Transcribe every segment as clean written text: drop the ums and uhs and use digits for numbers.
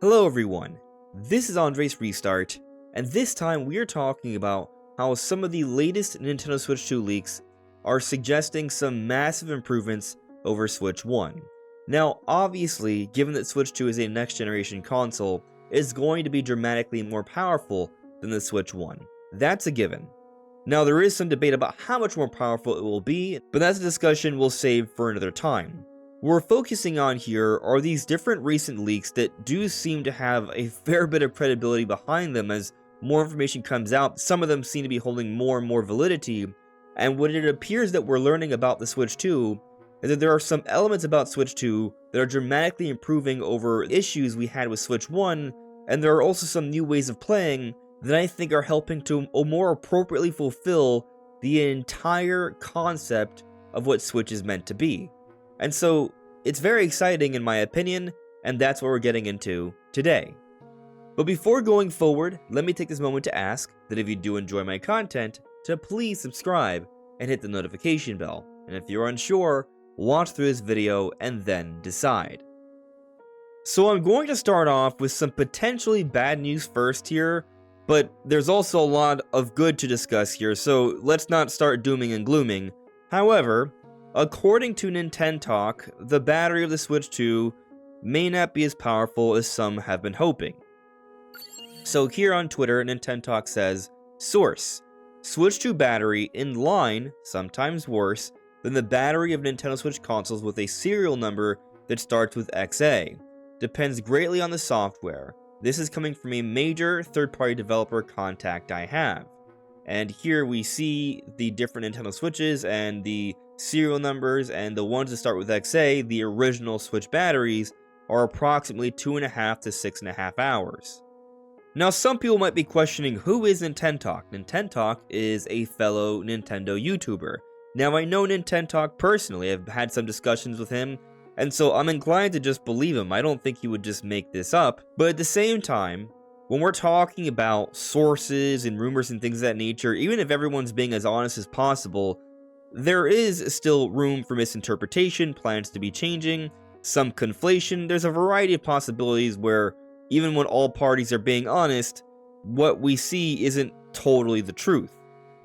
Hello everyone, this is AndresRestart, and this time we are talking about how some of the latest Nintendo Switch 2 leaks are suggesting some massive improvements over Switch 1. Now, obviously, given that Switch 2 is a next-generation console, it's going to be dramatically more powerful than the Switch 1. That's a given. Now, there is some debate about how much more powerful it will be, but that's a discussion we'll save for another time. What we're focusing on here are these different recent leaks that do seem to have a fair bit of credibility behind them as more information comes out. Some of them seem to be holding more and more validity, and what it appears that we're learning about the Switch 2 is that there are some elements about Switch 2 that are dramatically improving over issues we had with Switch 1, and there are also some new ways of playing that I think are helping to more appropriately fulfill the entire concept of what Switch is meant to be. And so, it's very exciting in my opinion, and that's what we're getting into today. But before going forward, let me take this moment to ask that if you do enjoy my content, to please subscribe and hit the notification bell. And if you're unsure, watch through this video and then decide. So I'm going to start off with some potentially bad news first here, but there's also a lot of good to discuss here, so let's not start dooming and glooming. However, according to Nintentalk, the battery of the Switch 2 may not be as powerful as some have been hoping. So here on Twitter, Nintentalk says, source, Switch 2 battery in line, sometimes worse, than the battery of Nintendo Switch consoles with a serial number that starts with XA. Depends greatly on the software. This is coming from a major third-party developer contact I have. And here we see the different Nintendo Switches and the serial numbers, and the ones that start with XA, the original Switch batteries, are approximately 2.5 to 6.5 hours. Now, some people might be questioning, who is Nintentalk? Nintentalk is a fellow Nintendo YouTuber. Now, I know Nintentalk personally, I've had some discussions with him, and so I'm inclined to just believe him. I don't think he would just make this up, but at the same time, when we're talking about sources and rumors and things of that nature, even if everyone's being as honest as possible, there is still room for misinterpretation, plans to be changing, some conflation. There's a variety of possibilities where, even when all parties are being honest, what we see isn't totally the truth.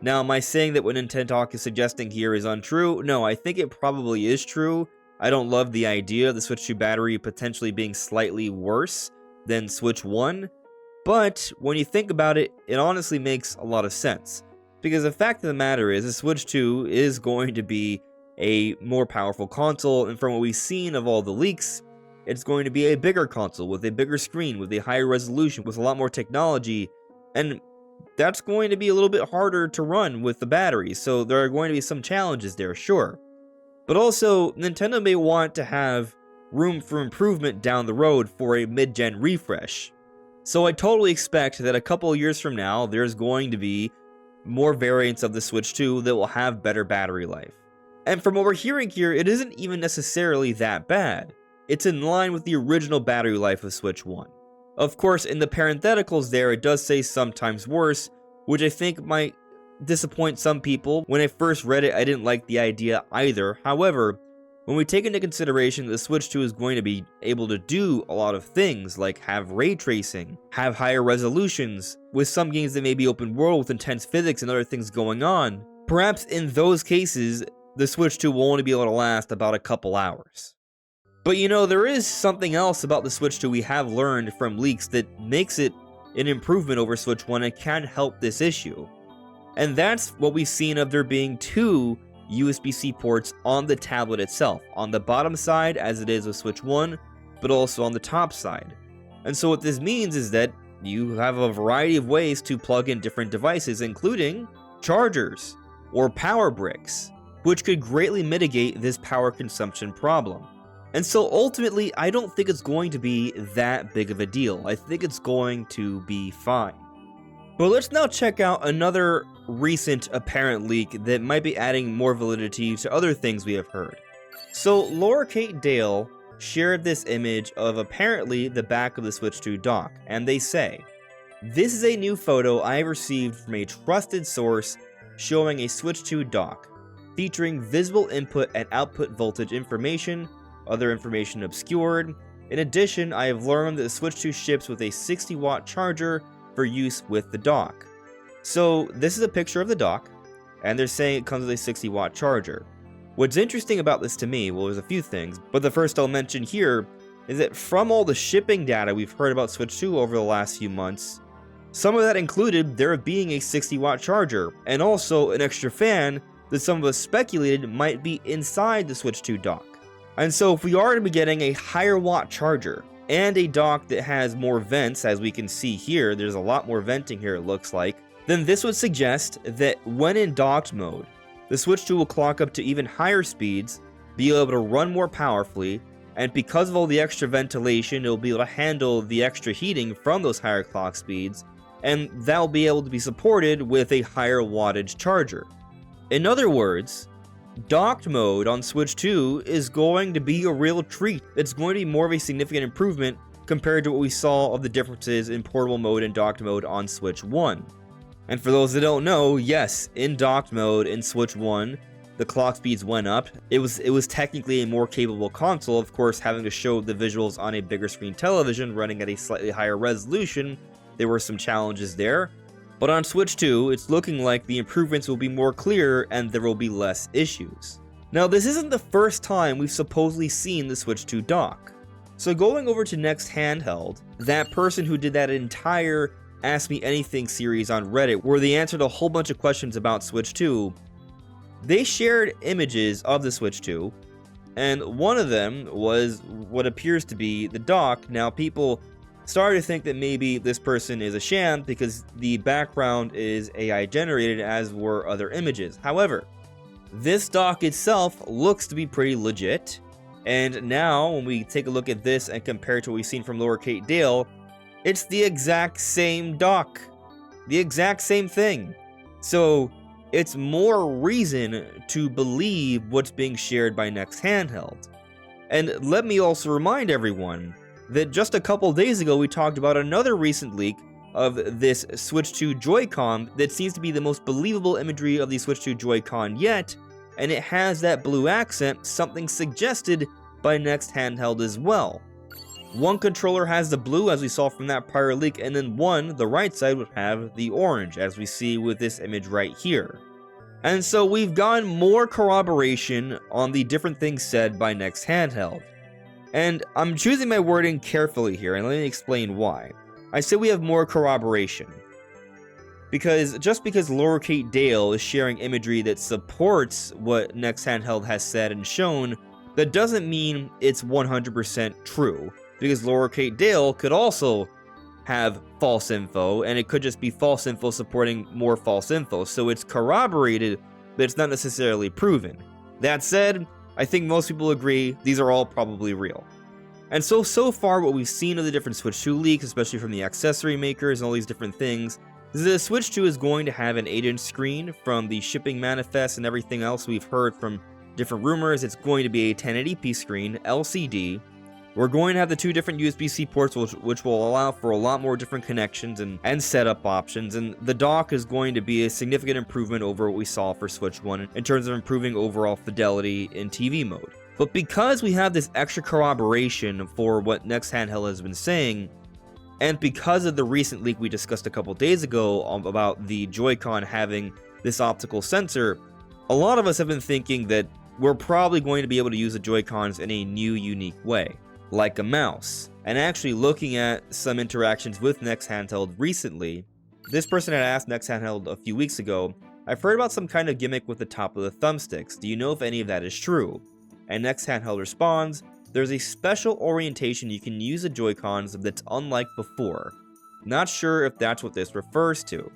Now, am I saying that what Nintentalk is suggesting here is untrue? No, I think it probably is true. I don't love the idea of the Switch 2 battery potentially being slightly worse than Switch 1, but when you think about it, it honestly makes a lot of sense. Because the fact of the matter is, the Switch 2 is going to be a more powerful console, and from what we've seen of all the leaks, it's going to be a bigger console with a bigger screen, with a higher resolution, with a lot more technology, and that's going to be a little bit harder to run with the battery, so there are going to be some challenges there, sure. But also, Nintendo may want to have room for improvement down the road for a mid-gen refresh. So I totally expect that a couple of years from now, there's going to be more variants of the Switch 2 that will have better battery life. And from what we're hearing here, it isn't even necessarily that bad. It's in line with the original battery life of Switch 1. Of course, in the parentheticals there, it does say sometimes worse, which I think might disappoint some people. When I first read it, I didn't like the idea either. However, when we take into consideration that the Switch 2 is going to be able to do a lot of things, like have ray tracing, have higher resolutions, with some games that may be open world with intense physics and other things going on, perhaps in those cases, the Switch 2 will only be able to last about a couple hours. But you know, there is something else about the Switch 2 we have learned from leaks that makes it an improvement over Switch 1 and can help this issue. And that's what we've seen of there being two USB-C ports on the tablet itself, on the bottom side as it is with Switch 1, but also on the top side. And so what this means is that you have a variety of ways to plug in different devices, including chargers or power bricks, which could greatly mitigate this power consumption problem. And so ultimately, I don't think it's going to be that big of a deal. I think it's going to be fine. But let's now check out another recent apparent leak that might be adding more validity to other things we have heard. So Laura Kate Dale shared this image of apparently the back of the Switch 2 dock, and they say, "This is a new photo I received from a trusted source showing a Switch 2 dock. featuring visible input and output voltage information, other information obscured. In addition, I have learned that the Switch 2 ships with a 60-watt charger for use with the dock. So this is a picture of the dock, and they're saying it comes with a 60-watt charger. What's interesting about this to me, well, there's a few things, but the first I'll mention here is that from all the shipping data we've heard about Switch 2 over the last few months, some of that included there being a 60-watt charger, and also an extra fan that some of us speculated might be inside the Switch 2 dock. And so if we are to be getting a higher watt charger, and a dock that has more vents, as we can see here, there's a lot more venting here it looks like, then this would suggest that when in docked mode, the Switch 2 will clock up to even higher speeds, be able to run more powerfully, and because of all the extra ventilation, it'll be able to handle the extra heating from those higher clock speeds, and that'll be able to be supported with a higher wattage charger. In other words, docked mode on Switch 2 is going to be a real treat. It's going to be more of a significant improvement compared to what we saw of the differences in portable mode and docked mode on Switch 1. And for those that don't know, yes, in docked mode in Switch 1, the clock speeds went up. It was technically a more capable console, of course, having to show the visuals on a bigger screen television running at a slightly higher resolution. There were some challenges there. But on Switch 2, it's looking like the improvements will be more clear and there will be less issues. Now, this isn't the first time we've supposedly seen the Switch 2 dock. So going over to Next Handheld, that person who did that entire Ask Me Anything series on Reddit, where they answered a whole bunch of questions about Switch 2, they shared images of the Switch 2, and one of them was what appears to be the dock. Now, people started to think that maybe this person is a sham because the background is AI generated, as were other images. However, this dock itself looks to be pretty legit, and now when we take a look at this and compare it to what we've seen from Lower Kate Dale, it's the exact same dock, the exact same thing. So it's more reason to believe what's being shared by Next Handheld. And let me also remind everyone that just a couple days ago we talked about another recent leak of this Switch 2 Joy-Con that seems to be the most believable imagery of the Switch 2 Joy-Con yet, and it has that blue accent, something suggested by Next Handheld as well. One controller has the blue, as we saw from that prior leak, and then one, the right side, would have the orange, as we see with this image right here. And so we've gotten more corroboration on the different things said by Next Handheld. And I'm choosing my wording carefully here, and let me explain why. I say we have more corroboration because just because Lower Kate Dale is sharing imagery that supports what Next Handheld has said and shown, that doesn't mean it's 100% true. Because Lower Kate Dale could also have false info, and it could just be false info supporting more false info. So it's corroborated, but it's not necessarily proven. That said, I think most people agree these are all probably real. And so far what we've seen of the different Switch 2 leaks, especially from the accessory makers and all these different things, is that the Switch 2 is going to have an 8-inch screen. From the shipping manifest and everything else we've heard from different rumors, it's going to be a 1080p screen, LCD. We're going to have the two different USB-C ports, which will allow for a lot more different connections and setup options, and the dock is going to be a significant improvement over what we saw for Switch 1 in terms of improving overall fidelity in TV mode. But because we have this extra corroboration for what Next Handheld has been saying, and because of the recent leak we discussed a couple days ago about the Joy-Con having this optical sensor, a lot of us have been thinking that we're probably going to be able to use the Joy-Cons in a new, unique way, like a mouse. And actually looking at some interactions with Next Handheld recently, this person had asked Next Handheld a few weeks ago, "I've heard about some kind of gimmick with the top of the thumbsticks. Do you know if any of that is true?" And Next Handheld responds, "There's a special orientation you can use the Joy-Cons that's unlike before. Not sure if that's what this refers to."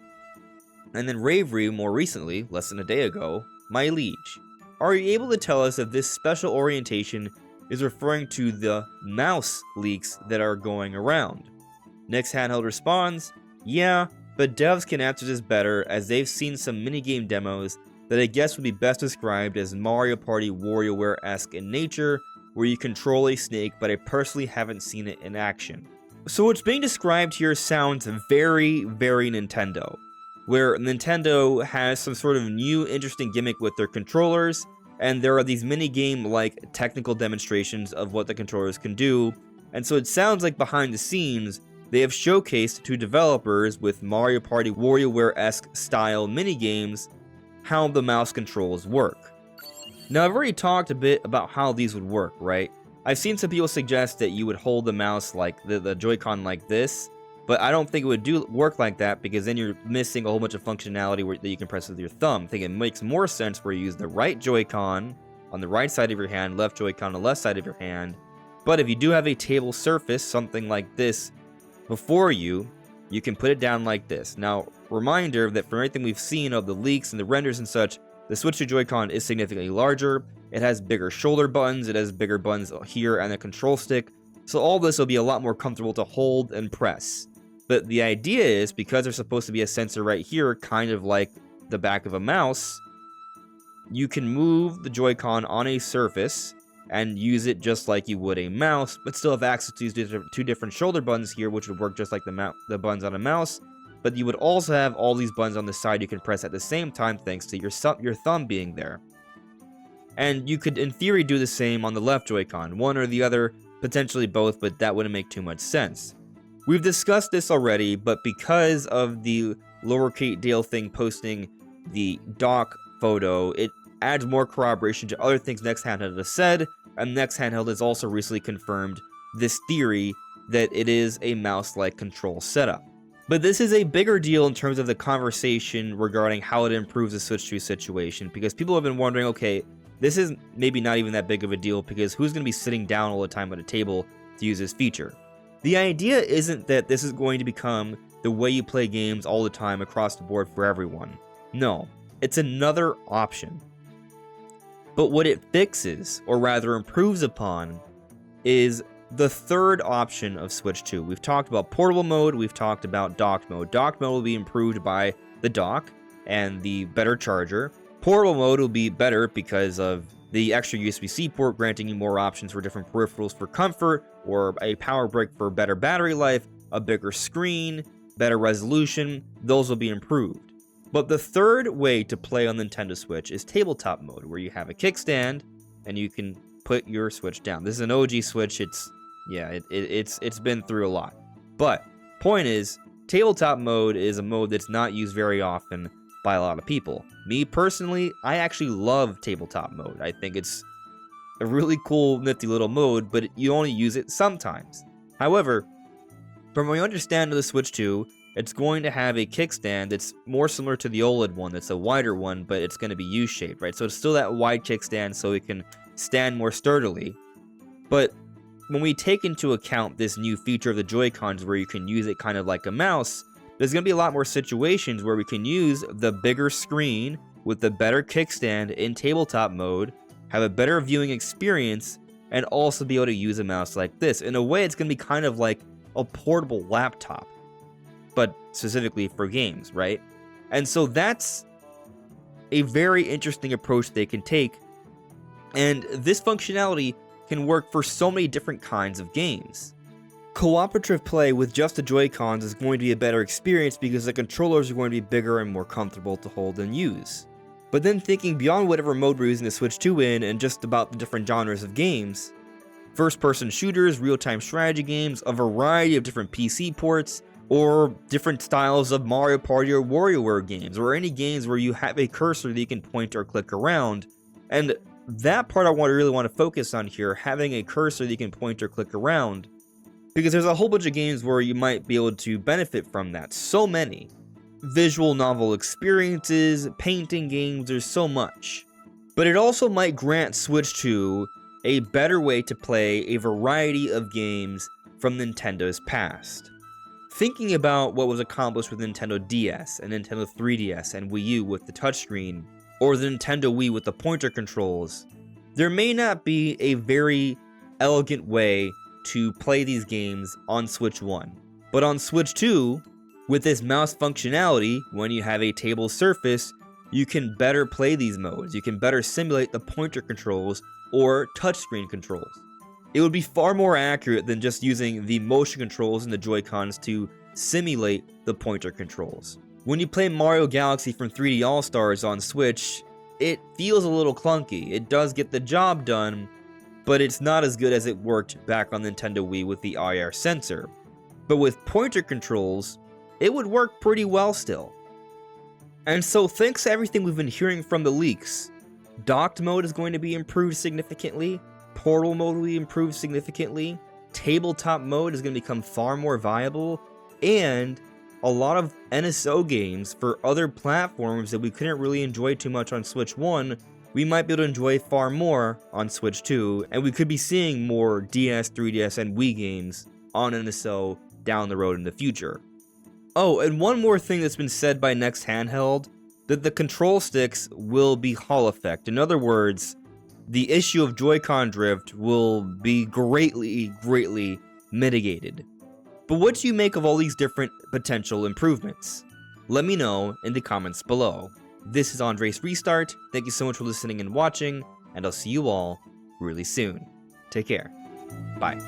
And then Ravery, more recently, less than a day ago, "My liege, are you able to tell us if this special orientation is referring to the mouse leaks that are going around?" Next Handheld responds, "Yeah, but devs can answer this better as they've seen some minigame demos that I guess would be best described as Mario Party WarioWare-esque in nature, where you control a snake, but I personally haven't seen it in action." So what's being described here sounds very, very Nintendo. where Nintendo has some sort of new interesting gimmick with their controllers, and there are these mini-game-like technical demonstrations of what the controllers can do, and so it sounds like behind the scenes, they have showcased to developers with Mario Party WarioWare-esque style minigames how the mouse controls work. Now, I've already talked a bit about how these would work, right? I've seen some people suggest that you would hold the mouse like the Joy-Con like this, but I don't think it would work like that because then you're missing a whole bunch of functionality that you can press with your thumb. I think it makes more sense where you use the right Joy-Con on the right side of your hand, left Joy-Con on the left side of your hand. But if you do have a table surface, something like this, before you can put it down like this. Now, reminder that from everything we've seen of the leaks and the renders and such, the Switch 2 Joy-Con is significantly larger. It has bigger shoulder buttons, it has bigger buttons here and a control stick, so all this will be a lot more comfortable to hold and press. But the idea is, because there's supposed to be a sensor right here, kind of like the back of a mouse, you can move the Joy-Con on a surface and use it just like you would a mouse, but still have access to these two different shoulder buttons here, which would work just like the buttons on a mouse. But you would also have all these buttons on the side you can press at the same time thanks to your thumb being there. And you could, in theory, do the same on the left Joy-Con, one or the other, potentially both, but that wouldn't make too much sense. We've discussed this already, but because of the Lowercase Dale thing posting the dock photo, it adds more corroboration to other things Next Handheld has said, and Next Handheld has also recently confirmed this theory that it is a mouse-like control setup. But this is a bigger deal in terms of the conversation regarding how it improves the Switch 2 situation, because people have been wondering, okay, this is maybe not even that big of a deal, because who's going to be sitting down all the time at a table to use this feature? The idea isn't that this is going to become the way you play games all the time across the board for everyone. No, it's another option. But what it fixes, or rather improves upon, is the third option of Switch 2. We've talked about portable mode, we've talked about docked mode. Docked mode will be improved by the dock and the better charger. Portable mode will be better because of the extra USB-C port, granting you more options for different peripherals for comfort, or a power brick for better battery life, a bigger screen, better resolution. Those will be improved. But the third way to play on Nintendo Switch is tabletop mode, where you have a kickstand and you can put your Switch down. This is an OG Switch. It's been through a lot. But point is, tabletop mode is a mode that's not used very often by a lot of people. Me personally, I actually love tabletop mode. I think it's a really cool, nifty little mode, but you only use it sometimes. However, from what I understand of the Switch 2, it's going to have a kickstand that's more similar to the OLED one, that's a wider one, but it's going to be U-shaped, right? So it's still that wide kickstand so it can stand more sturdily. But when we take into account this new feature of the Joy-Cons where you can use it kind of like a mouse, there's going to be a lot more situations where we can use the bigger screen with the better kickstand in tabletop mode, have a better viewing experience, and also be able to use a mouse like this. In a way, it's going to be kind of like a portable laptop, but specifically for games, right? And so that's a very interesting approach they can take, and this functionality can work for so many different kinds of games. Cooperative play with just the Joy-Cons is going to be a better experience because the controllers are going to be bigger and more comfortable to hold and use. But then thinking beyond whatever mode we're using the Switch 2 in and just about the different genres of games, first-person shooters, real-time strategy games, a variety of different PC ports, or different styles of Mario Party or WarioWare games, or any games where you have a cursor that you can point or click around. And that part I really want to focus on here, having a cursor that you can point or click around, because there's a whole bunch of games where you might be able to benefit from that. So many. Visual novel experiences, painting games, there's so much. But it also might grant Switch 2 a better way to play a variety of games from Nintendo's past. Thinking about what was accomplished with Nintendo DS and Nintendo 3DS and Wii U with the touchscreen, or the Nintendo Wii with the pointer controls, there may not be a very elegant way to play these games on Switch 1. But on Switch 2, with this mouse functionality, when you have a table surface, you can better play these modes. You can better simulate the pointer controls or touchscreen controls. It would be far more accurate than just using the motion controls and the Joy-Cons to simulate the pointer controls. When you play Mario Galaxy from 3D All-Stars on Switch, it feels a little clunky. It does get the job done, but it's not as good as it worked back on Nintendo Wii with the IR sensor. But with pointer controls, it would work pretty well still. And so thanks to everything we've been hearing from the leaks, docked mode is going to be improved significantly, portal mode will be improved significantly, tabletop mode is going to become far more viable, and a lot of NSO games for other platforms that we couldn't really enjoy too much on Switch 1, we might be able to enjoy far more on Switch 2, and we could be seeing more DS, 3DS, and Wii games on NSO down the road in the future. Oh, and one more thing that's been said by Next Handheld, that the control sticks will be Hall effect. In other words, the issue of Joy-Con drift will be greatly mitigated. But what do you make of all these different potential improvements? Let me know in the comments below. This is AndresRestart, thank you so much for listening and watching, and I'll see you all really soon. Take care. Bye.